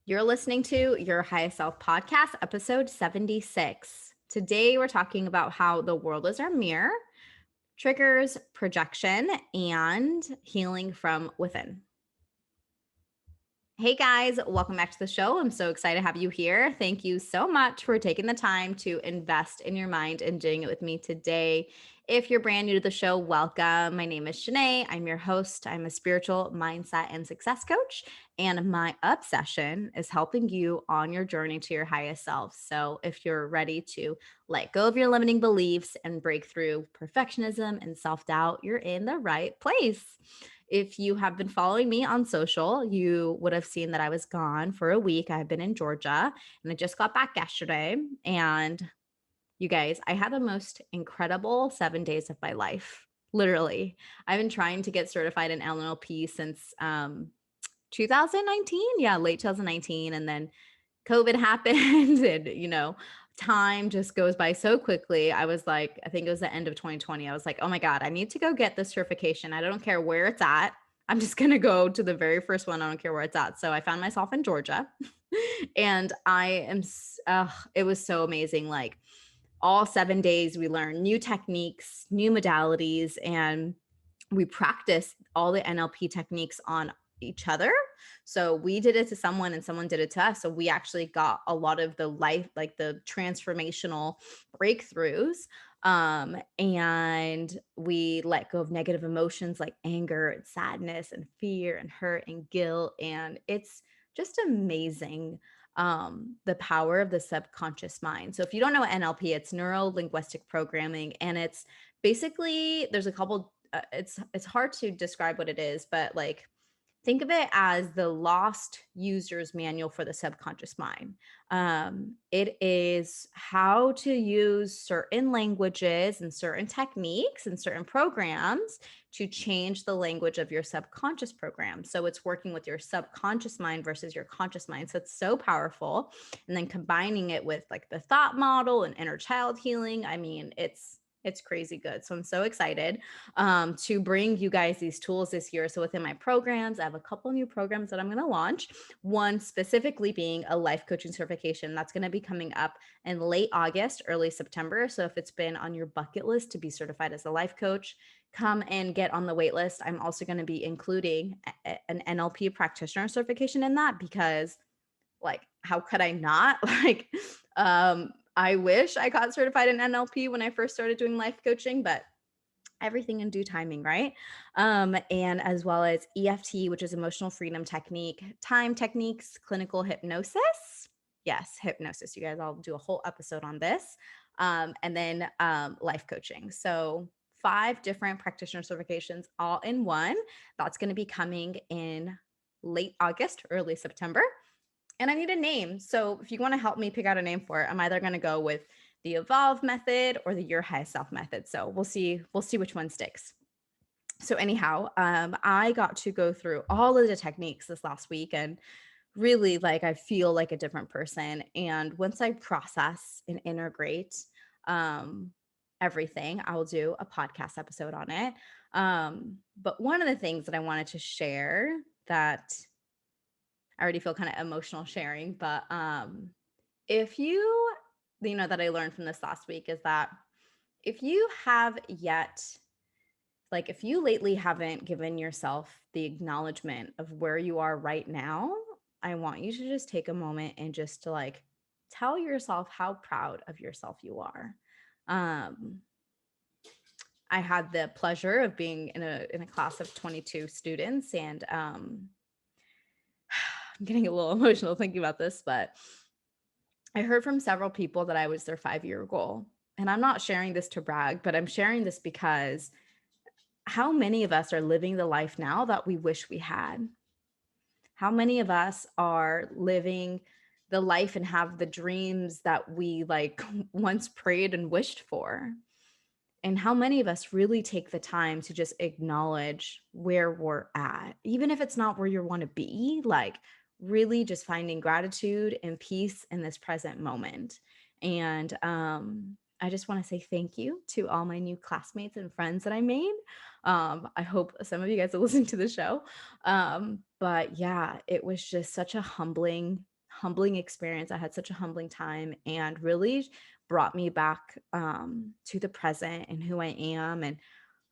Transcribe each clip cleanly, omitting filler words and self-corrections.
You're listening to Your Highest Self podcast, episode 76. Today, we're talking about how the world is our mirror, triggers, projection, and healing from within. Hey guys, welcome back to the show. I'm so excited to have you here. Thank you so much for taking the time to invest in your mind and doing it with me today. If you're brand new to the show, welcome. My name is Shanae. I'm your host. I'm a spiritual mindset and success coach, and my obsession is helping you on your journey to your highest self. So if you're ready to let go of your limiting beliefs and break through perfectionism and self-doubt, you're in the right place. If you have been following me on social, you would have seen that I was gone for a week. I've been in Georgia and I just got back yesterday. And you guys, I had the most incredible 7 days of my life. Literally. I've been trying to get certified in NLP since 2019. Yeah, late 2019. And then COVID happened and, time just goes by so quickly. I was like, I think it was the end of 2020. I was like, oh my God, I need to go get this certification. I don't care where it's at. I'm just going to go to the very first one. I don't care where it's at. So I found myself in Georgia and it was so amazing. Like all 7 days, we learned new techniques, new modalities, and we practiced all the NLP techniques on each other. So we did it to someone and someone did it to us. So we actually got a lot of the life, like the transformational breakthroughs. And we let go of negative emotions like anger and sadness and fear and hurt and guilt. And it's just amazing the power of the subconscious mind. So if you don't know what NLP, it's neuro linguistic programming, and it's basically there's a couple it's hard to describe what it is, but like think of it as the lost user's manual for the subconscious mind. It is how to use certain languages and certain techniques and certain programs to change the language of your subconscious program. So it's working with your subconscious mind versus your conscious mind. So it's so powerful. And then combining it with like the thought model and inner child healing. I mean, it's crazy good. So I'm so excited to bring you guys these tools this year. So within my programs, I have a couple new programs that I'm going to launch. One specifically being a life coaching certification that's going to be coming up in late August, early September. So if it's been on your bucket list to be certified as a life coach, come and get on the wait list. I'm also going to be including an NLP practitioner certification in that because like how could I not? I wish I got certified in NLP when I first started doing life coaching, but everything in due timing, right? And as well as EFT, which is emotional freedom technique, time techniques, clinical hypnosis. Yes, hypnosis. You guys, I'll do a whole episode on this. And then life coaching. So 5 different practitioner certifications all in one. That's going to be coming in late August, early September. And I need a name. So if you want to help me pick out a name for it, I'm either going to go with the evolve method or the your highest self method. So we'll see which one sticks. So anyhow, I got to go through all of the techniques this last week and really like I feel like a different person. And once I process and integrate everything, I'll do a podcast episode on it. But one of the things that I wanted to share that I already feel kind of emotional sharing, but if you know that I learned from this last week is that if you have yet like if you lately haven't given yourself the acknowledgement of where you are right now, I want you to just take a moment and just to like tell yourself how proud of yourself you are. um I had the pleasure of being in a class of 22 students, and I'm getting a little emotional thinking about this, but I heard from several people that I was their 5-year goal. And I'm not sharing this to brag, but I'm sharing this because how many of us are living the life now that we wish we had? How many of us are living the life and have the dreams that we like once prayed and wished for? And how many of us really take the time to just acknowledge where we're at, even if it's not where you want to be, like really just finding gratitude and peace in this present moment. And I just want to say thank you to all my new classmates and friends that I made. I hope some of you guys are listening to the show. But yeah, it was just such a humbling humbling experience. I had such a humbling time, and really brought me back to the present and who I am and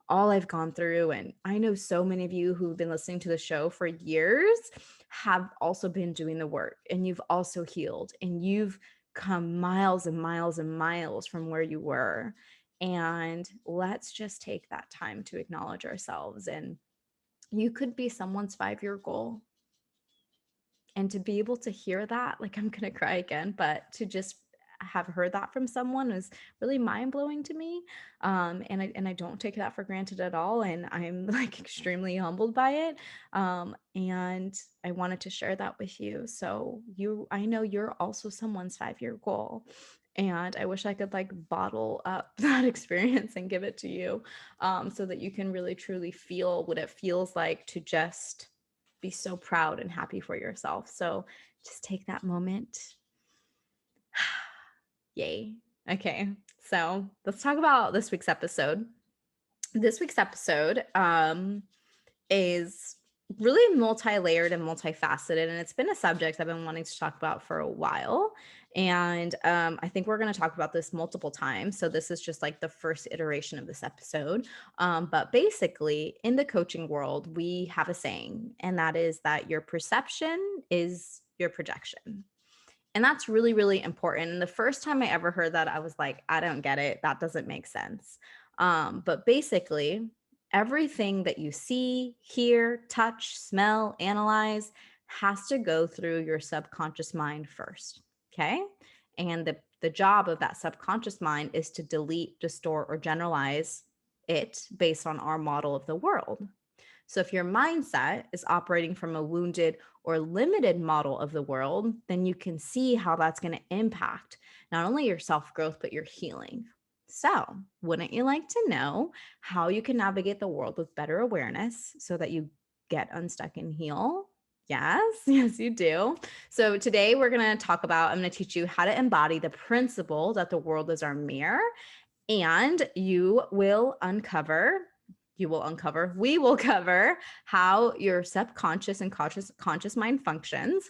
all I've gone through. And I know so many of you who've been listening to the show for years have also been doing the work, and you've also healed, and you've come miles and miles and miles from where you were. And let's just take that time to acknowledge ourselves. And you could be someone's 5-year goal. And to be able to hear that, like, I'm going to cry again, but to just have heard that from someone is really mind blowing to me. And I don't take that for granted at all. And I'm like extremely humbled by it. And I wanted to share that with you. So I know you're also someone's 5-year goal. And I wish I could like bottle up that experience and give it to you, so that you can really truly feel what it feels like to just be so proud and happy for yourself. So just take that moment. Yay. Okay. So let's talk about this week's episode. This week's episode is really multi-layered and multifaceted, and it's been a subject I've been wanting to talk about for a while. And I think we're going to talk about this multiple times. So this is just like the first iteration of this episode. But basically, in the coaching world, we have a saying, and that is that your perception is your projection. And that's really, really important. And the first time I ever heard that, I was like, I don't get it. That doesn't make sense. But basically, everything that you see, hear, touch, smell, analyze has to go through your subconscious mind first. Okay. And the job of that subconscious mind is to delete, distort, or generalize it based on our model of the world. So if your mindset is operating from a wounded or limited model of the world, then you can see how that's going to impact not only your self growth, but your healing. So, wouldn't you like to know how you can navigate the world with better awareness so that you get unstuck and heal? Yes, yes, you do. So, today we're going to talk about, I'm going to teach you how to embody the principle that the world is our mirror, and we will cover how your subconscious and conscious mind functions,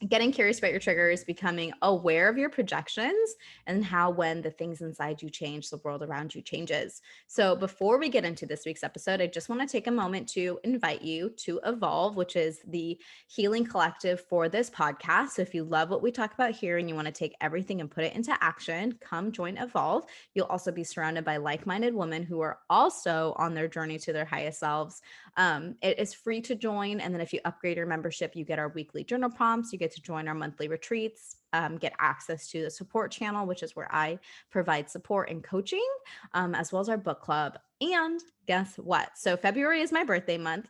getting curious about your triggers, becoming aware of your projections, and how when the things inside you change, the world around you changes. So before we get into this week's episode, I just want to take a moment to invite you to Evolve, which is the healing collective for this podcast. So if you love what we talk about here and you want to take everything and put it into action, come join Evolve. You'll also be surrounded by like-minded women who are also on their journey to their highest selves. It is free to join. And then if you upgrade your membership, you get our weekly journal prompts, you get to join our monthly retreats, get access to the support channel, which is where I provide support and coaching, as well as our book club. And guess what? So February is my birthday month.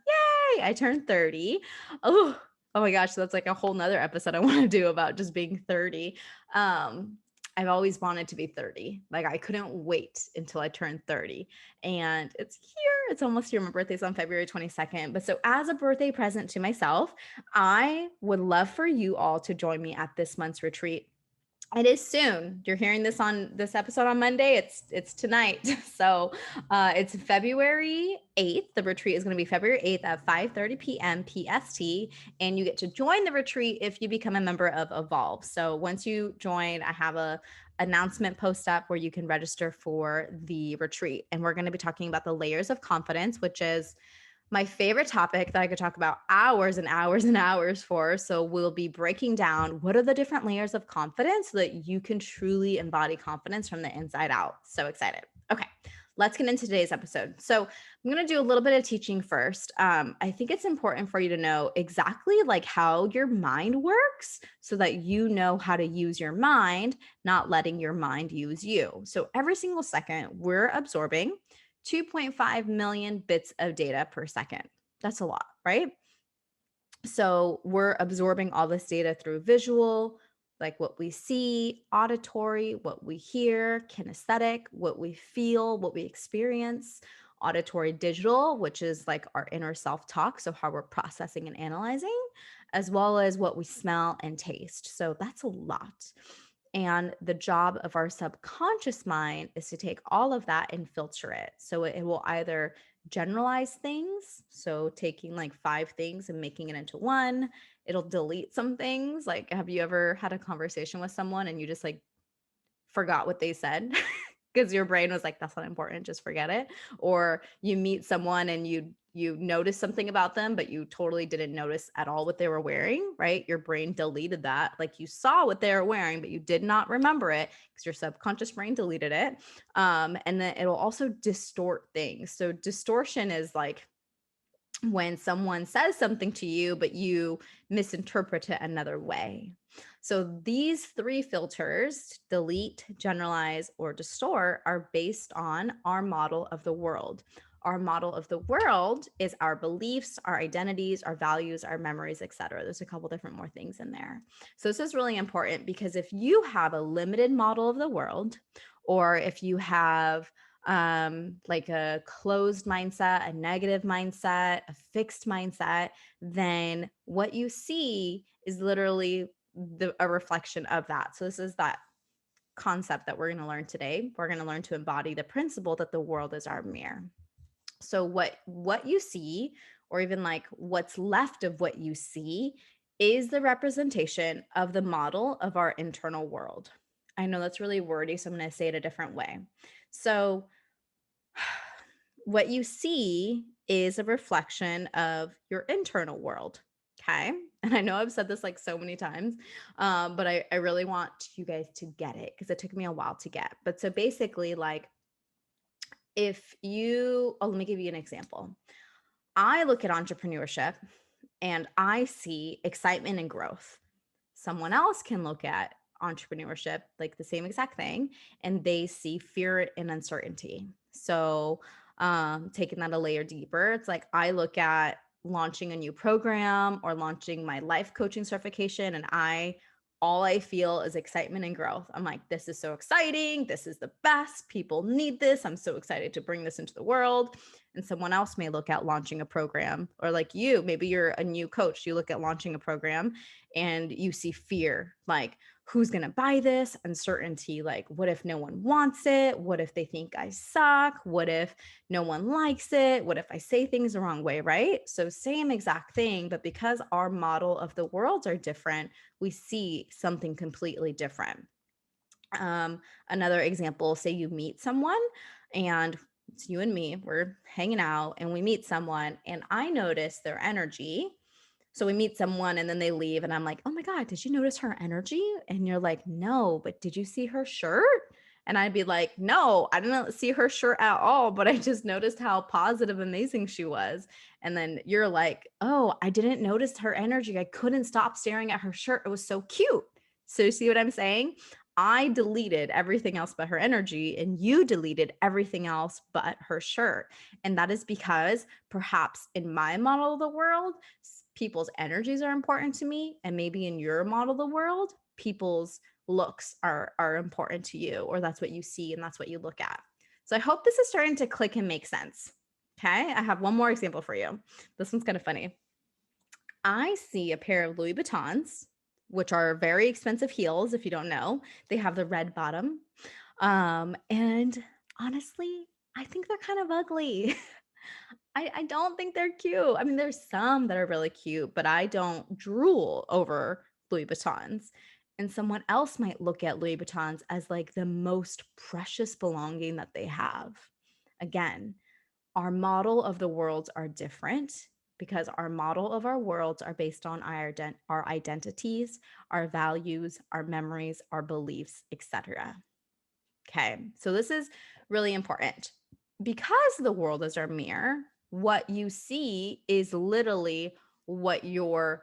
Yay! I turned 30. Oh my gosh, so that's like a whole nother episode I want to do about just being 30. I've always wanted to be 30. Like, I couldn't wait until I turned 30. And it's here. It's almost here. My birthday's on February 22nd. But so as a birthday present to myself, I would love for you all to join me at this month's retreat. It is soon. You're hearing this on this episode on Monday. It's tonight. So it's February 8th. The retreat is going to be February 8th at 5:30 p.m. PST. And you get to join the retreat if you become a member of Evolve. So once you join, I have a announcement post up where you can register for the retreat. And we're going to be talking about the layers of confidence, which is my favorite topic that I could talk about hours and hours and hours for. So we'll be breaking down what are the different layers of confidence so that you can truly embody confidence from the inside out. So excited. Okay, let's get into today's episode. So I'm going to do a little bit of teaching first. I think it's important for you to know exactly like how your mind works so that you know how to use your mind, not letting your mind use you. So every single second we're absorbing 2.5 million bits of data per second. That's a lot, right? So we're absorbing all this data through visual, like what we see, auditory, what we hear, kinesthetic, what we feel, what we experience, auditory digital, which is like our inner self-talk, so how we're processing and analyzing, as well as what we smell and taste. So that's a lot. And the job of our subconscious mind is to take all of that and filter it. So it will either generalize things. So taking like 5 things and making it into one. It'll delete some things. Like, have you ever had a conversation with someone and you just like forgot what they said? Because your brain was like, that's not important, just forget it. Or you meet someone and you notice something about them, but you totally didn't notice at all what they were wearing, right? Your brain deleted that. Like, you saw what they were wearing, but you did not remember it because your subconscious brain deleted it. And then it'll also distort things. So distortion is like when someone says something to you, but you misinterpret it another way. So these 3 filters, delete, generalize, or distort, are based on our model of the world. Our model of the world is our beliefs, our identities, our values, our memories, etc. There's a couple different more things in there. So this is really important because if you have a limited model of the world, or if you have like a closed mindset, a negative mindset, a fixed mindset, then what you see is literally a reflection of that. So this is that concept that we're going to learn today. We're going to learn to embody the principle that the world is our mirror. So what you see, or even like what's left of what you see, is the representation of the model of our internal world. I know that's really wordy, so I'm going to say it a different way. So what you see is a reflection of your internal world. Okay. And I know I've said this like so many times, but I really want you guys to get it because it took me a while to get. But so basically, like, let me give you an example. I look at entrepreneurship and I see excitement and growth. Someone else can look at entrepreneurship, like the same exact thing, and they see fear and uncertainty. So, taking that a layer deeper, it's like I look at launching a new program or launching my life coaching certification, and all I feel is excitement and growth. I'm like, this is so exciting. This is the best. People need this. I'm so excited to bring this into the world. And someone else may look at launching a program, or like you, maybe you're a new coach. You look at launching a program and you see fear, like, who's going to buy this? Uncertainty, like, what if no one wants it? What if they think I suck? What if no one likes it? What if I say things the wrong way, right? So same exact thing, but because our model of the worlds are different, we see something completely different. Another example, say you meet someone and it's you and me, we're hanging out and we meet someone and I notice their energy. So we meet someone and then they leave and I'm like, oh my God, did you notice her energy? And you're like, no, but did you see her shirt? And I'd be like, no, I didn't see her shirt at all, but I just noticed how positive, amazing she was. And then you're like, oh, I didn't notice her energy. I couldn't stop staring at her shirt. It was so cute. So see what I'm saying? I deleted everything else but her energy, and you deleted everything else but her shirt. And that is because perhaps in my model of the world, people's energies are important to me. And maybe in your model of the world, people's looks are important to you, or that's what you see and that's what you look at. So I hope this is starting to click and make sense. Okay. I have one more example for you. This one's kind of funny. I see a pair of Louis Vuittons, which are very expensive heels. If you don't know, they have the red bottom. And honestly, I think they're kind of ugly. I don't think they're cute. I mean, there's some that are really cute, but I don't drool over Louis Vuittons. And someone else might look at Louis Vuittons as like the most precious belonging that they have. Again, our model of the worlds are different because our model of our worlds are based on our identities, our values, our memories, our beliefs, etc. Okay, so this is really important. Because the world is our mirror, what you see is literally what you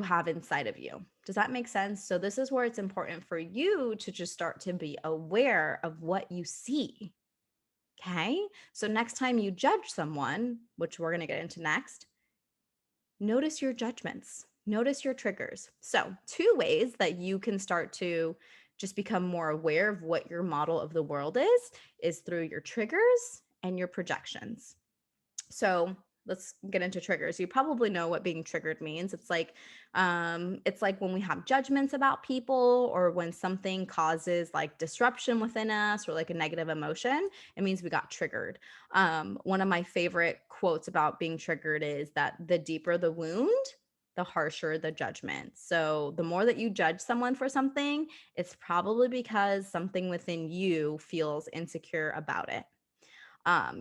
have inside of you. Does that make sense? So this is where it's important for you to just start to be aware of what you see. Okay? So next time you judge someone, which we're going to get into next, notice your judgments, notice your triggers. So 2 ways that you can start to just become more aware of what your model of the world is through your triggers and your projections. So let's get into triggers. You probably know what being triggered means. It's like when we have judgments about people, or when something causes like disruption within us, or like a negative emotion, it means we got triggered. One of my favorite quotes about being triggered is that the deeper the wound, the harsher the judgment. So the more that you judge someone for something, it's probably because something within you feels insecure about it.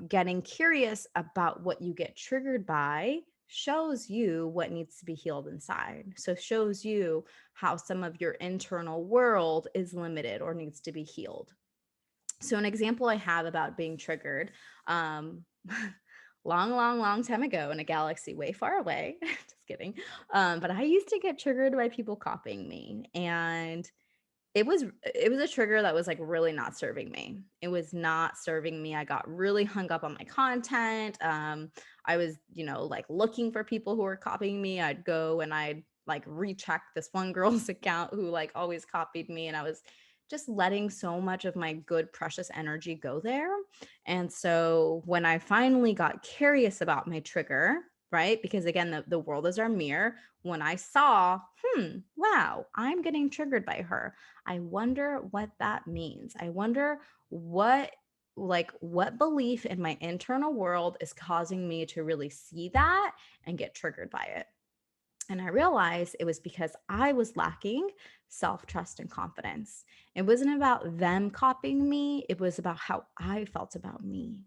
Getting curious about what you get triggered by shows you what needs to be healed inside. So shows you how some of your internal world is limited or needs to be healed. So an example I have about being triggered, um, long time ago in a galaxy way far away, just kidding. But I used to get triggered by people copying me, and it was a trigger that was like really not serving me. It was not serving me. I got really hung up on my content. I was, like looking for people who were copying me. I'd go and I'd like recheck this one girl's account who like always copied me, and I was just letting so much of my good precious energy go there. And so when I finally got curious about my trigger, right? Because again, the world is our mirror. When I saw, wow, I'm getting triggered by her. I wonder what that means. I wonder what belief in my internal world is causing me to really see that and get triggered by it. And I realized it was because I was lacking self trust and confidence. It wasn't about them copying me, it was about how I felt about me.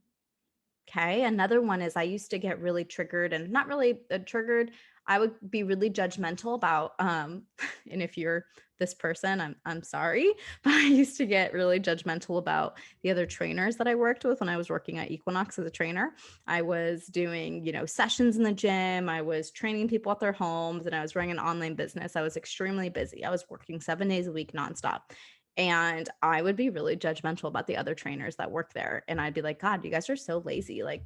Okay. Another one is I used to get really triggered, and not really triggered. I would be really judgmental about, and if you're this person, I'm sorry, but I used to get really judgmental about the other trainers that I worked with when I was working at Equinox as a trainer. I was doing, sessions in the gym. I was training people at their homes, and I was running an online business. I was extremely busy. I was working 7 days a week nonstop. And I would be really judgmental about the other trainers that work there. And I'd be like, God, you guys are so lazy. Like,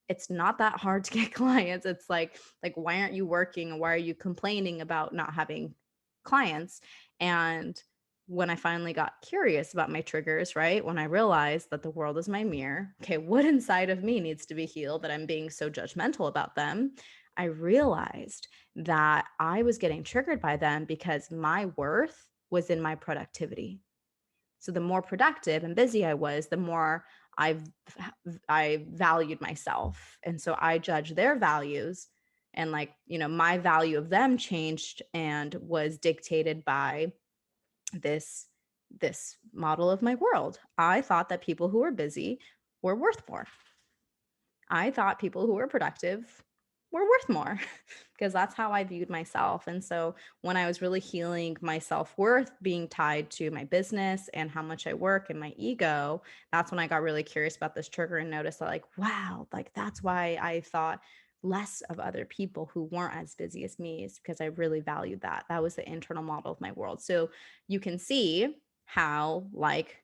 it's not that hard to get clients. It's like, why aren't you working? And why are you complaining about not having clients? And when I finally got curious about my triggers, right? When I realized that the world is my mirror, okay, what inside of me needs to be healed that I'm being so judgmental about them? I realized that I was getting triggered by them because my worth was in my productivity. So the more productive and busy I was, the more I I valued myself. And so I judged their values, and like, my value of them changed and was dictated by this model of my world. I thought that people who were busy were worth more. I thought people who were productive were worth more because that's how I viewed myself. And so when I was really healing my self-worth being tied to my business and how much I work and my ego, that's when I got really curious about this trigger and noticed that, like, wow, like that's why I thought less of other people who weren't as busy as me, is because I really valued that. That was the internal model of my world. So you can see how, like,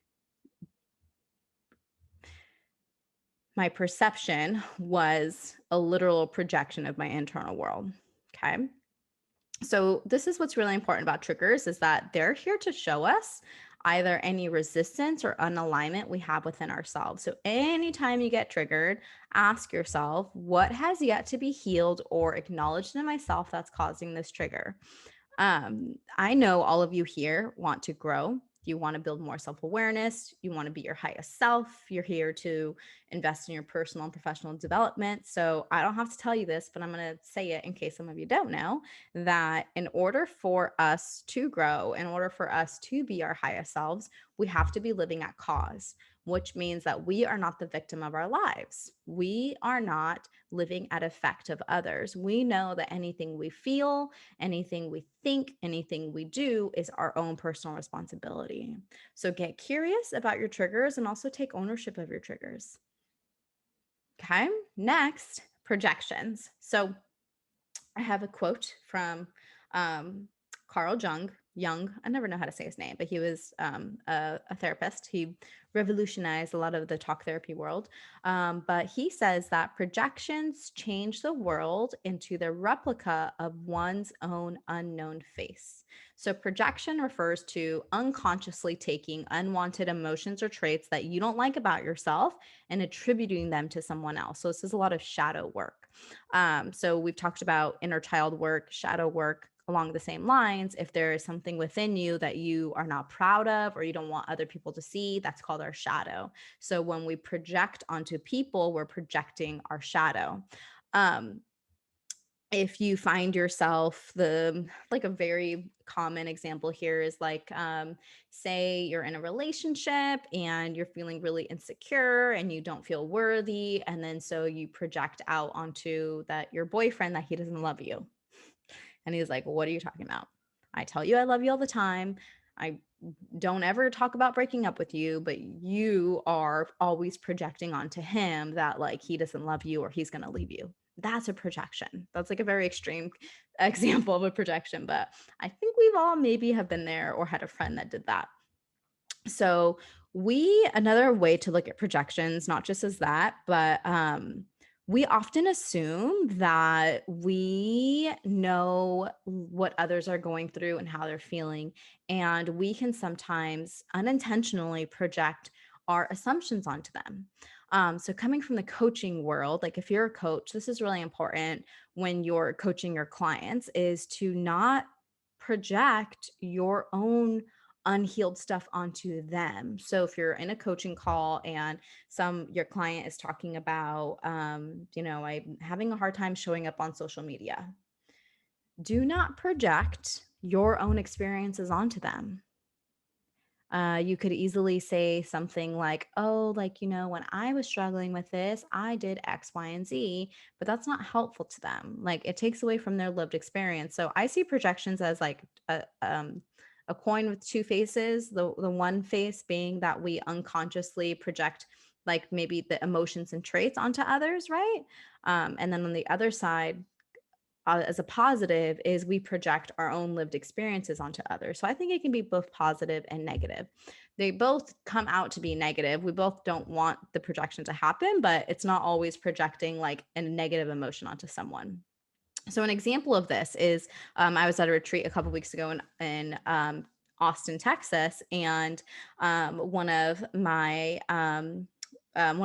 my perception was a literal projection of my internal world. Okay. So this is what's really important about triggers, is that they're here to show us either any resistance or unalignment we have within ourselves. So anytime you get triggered, ask yourself, what has yet to be healed or acknowledged in myself that's causing this trigger? I know all of you here want to grow. You want to build more self awareness. You want to be your highest self. You're here to invest in your personal and professional development. So I don't have to tell you this, but I'm going to say it in case some of you don't know, that in order for us to grow, in order for us to be our highest selves, we have to be living at cause, which means that we are not the victim of our lives. We are not living at effect of others. We know that anything we feel, anything we think, anything we do is our own personal responsibility. So get curious about your triggers and also take ownership of your triggers. Okay. Next, projections. So I have a quote from Carl Jung. I never know how to say his name, but he was a therapist. He revolutionized a lot of the talk therapy world. But he says that projections change the world into the replica of one's own unknown face. So projection refers to unconsciously taking unwanted emotions or traits that you don't like about yourself and attributing them to someone else. So this is a lot of shadow work. So we've talked about inner child work, shadow work along the same lines. If there is something within you that you are not proud of or you don't want other people to see, that's called our shadow. So when we project onto people, we're projecting our shadow. Um, if you find yourself like a very common example here is like say you're in a relationship and you're feeling really insecure and you don't feel worthy, and then so you project out onto that your boyfriend that he doesn't love you, and he's like, well, what are you talking about? I tell you I love you all the time. I don't ever talk about breaking up with you, but you are always projecting onto him that like he doesn't love you or he's going to leave you. That's a projection. That's like a very extreme example of a projection, but I think we've all maybe have been there or had a friend that did that. So another way to look at projections, not just as that, but we often assume that we know what others are going through and how they're feeling. And we can sometimes unintentionally project our assumptions onto them. So coming from the coaching world, like if you're a coach, this is really important when you're coaching your clients, is to not project your own unhealed stuff onto them. So if you're in a coaching call and your client is talking about I'm having a hard time showing up on social media, do not project your own experiences onto them. You could easily say something like, oh, like, when I was struggling with this, I did X, Y, and Z, but that's not helpful to them. Like it takes away from their lived experience. So I see projections as like a coin with two faces. The one face being that we unconsciously project like maybe the emotions and traits onto others, right? And then on the other side, as a positive, is we project our own lived experiences onto others. So I think it can be both positive and negative. They both come out to be negative. We both don't want the projection to happen, but it's not always projecting like a negative emotion onto someone. So an example of this is I was at a retreat a couple weeks ago in Austin, Texas, and one of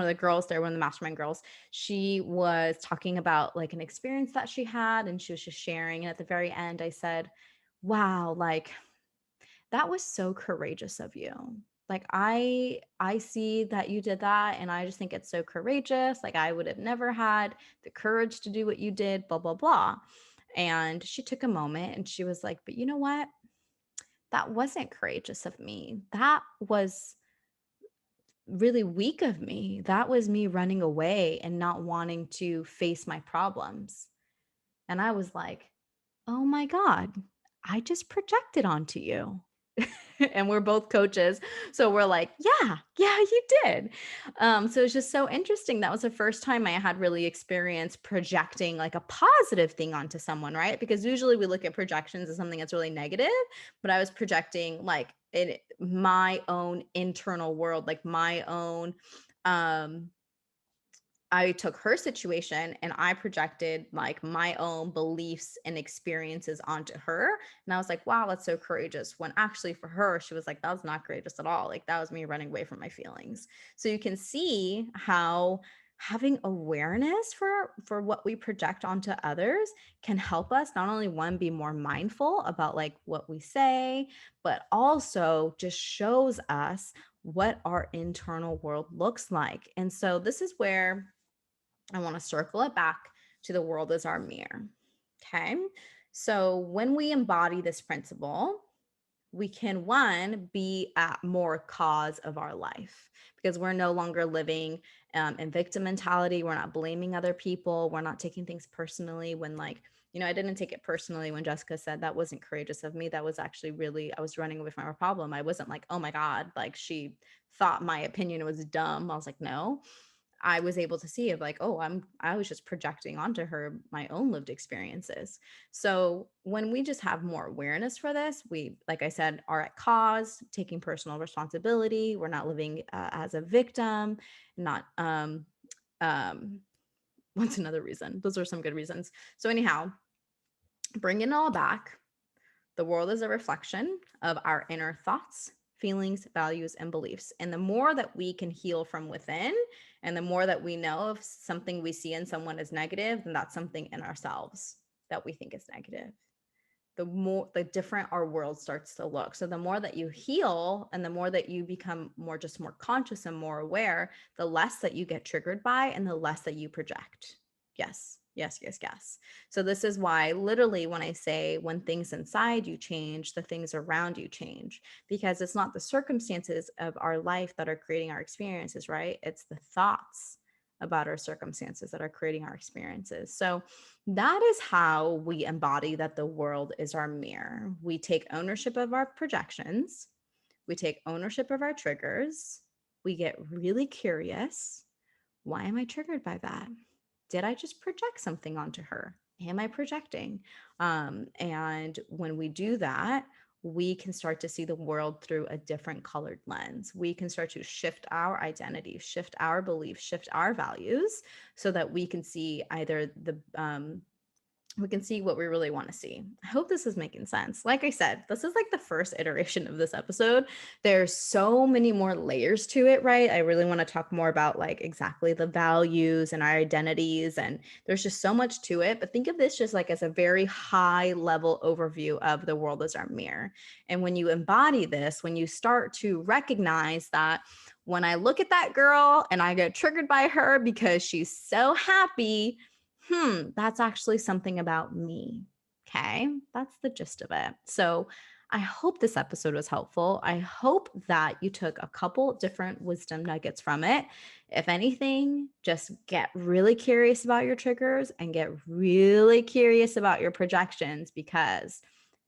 the girls there, one of the mastermind girls, she was talking about like an experience that she had, and she was just sharing. And at the very end, I said, "Wow, like that was so courageous of you. Like I see that you did that, and I just think it's so courageous. Like I would have never had the courage to do what you did, blah blah blah." And she took a moment and she was like, "But you know what? That wasn't courageous of me. That was really weak of me. That was me running away and not wanting to face my problems." And I was like, "Oh my God, I just projected onto you." And we're both coaches. So we're like, yeah, you did. So it's just so interesting. That was the first time I had really experienced projecting like a positive thing onto someone, right? Because usually we look at projections as something that's really negative, but I was projecting like in my own internal world, like my own I took her situation and I projected like my own beliefs and experiences onto her. And I was like, wow, that's so courageous. When actually for her, she was like, that was not courageous at all. Like that was me running away from my feelings. So you can see how having awareness for what we project onto others can help us not only one be more mindful about like what we say, but also just shows us what our internal world looks like. And so this is where I want to circle it back to the world as our mirror. Okay. So when we embody this principle, we can one be at more cause of our life because we're no longer living in victim mentality. We're not blaming other people. We're not taking things personally when like, I didn't take it personally when Jessica said that wasn't courageous of me. That was actually really, I was running away from a problem. I wasn't like, oh my God, like she thought my opinion was dumb. I was like, no, I was able to see of like, oh, I was just projecting onto her my own lived experiences. So when we just have more awareness for this, we, like I said, are at cause, taking personal responsibility. We're not living as a victim, not what's another reason? Those are some good reasons. So anyhow, bring it all back. The world is a reflection of our inner thoughts, feelings, values, and beliefs. And the more that we can heal from within, and the more that we know if something we see in someone is negative, then that's something in ourselves that we think is negative. The different our world starts to look. So the more that you heal and the more that you become more conscious and more aware, the less that you get triggered by and the less that you project. Yes, yes, yes, yes. So this is why literally when I say when things inside you change, the things around you change, because it's not the circumstances of our life that are creating our experiences, right? It's the thoughts about our circumstances that are creating our experiences. So that is how we embody that the world is our mirror. We take ownership of our projections, we take ownership of our triggers, we get really curious. Why am I triggered by that? Did I just project something onto her? Am I projecting? And when we do that, we can start to see the world through a different colored lens. We can start to shift our identity, shift our beliefs, shift our values so that we can see either we can see what we really want to see. I hope this is making sense. Like I said, this is like the first iteration of this episode. There's so many more layers to it, right? I really want to talk more about like exactly the values and our identities, and there's just so much to it. But think of this just like as a very high level overview of the world as our mirror. And when you embody this, when you start to recognize that when I look at that girl and I get triggered by her because she's so happy, that's actually something about me. Okay. That's the gist of it. So I hope this episode was helpful. I hope that you took a couple different wisdom nuggets from it. If anything, just get really curious about your triggers and get really curious about your projections, because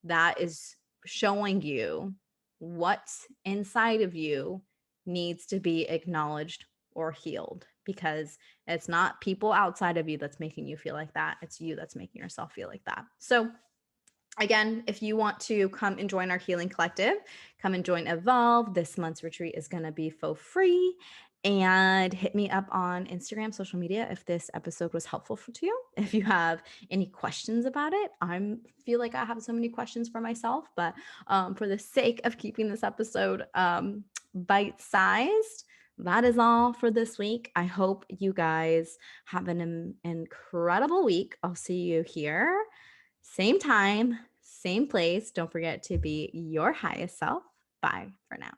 that is showing you what's inside of you needs to be acknowledged or healed, because it's not people outside of you that's making you feel like that. It's you that's making yourself feel like that. So again, if you want to come and join our healing collective, come and join Evolve. This month's retreat is going to be for free. And hit me up on Instagram, social media, if this episode was helpful to you. If you have any questions about it, I feel like I have so many questions for myself, but for the sake of keeping this episode bite-sized, that is all for this week. I hope you guys have an incredible week. I'll see you here, same time, same place. Don't forget to be your highest self. Bye for now.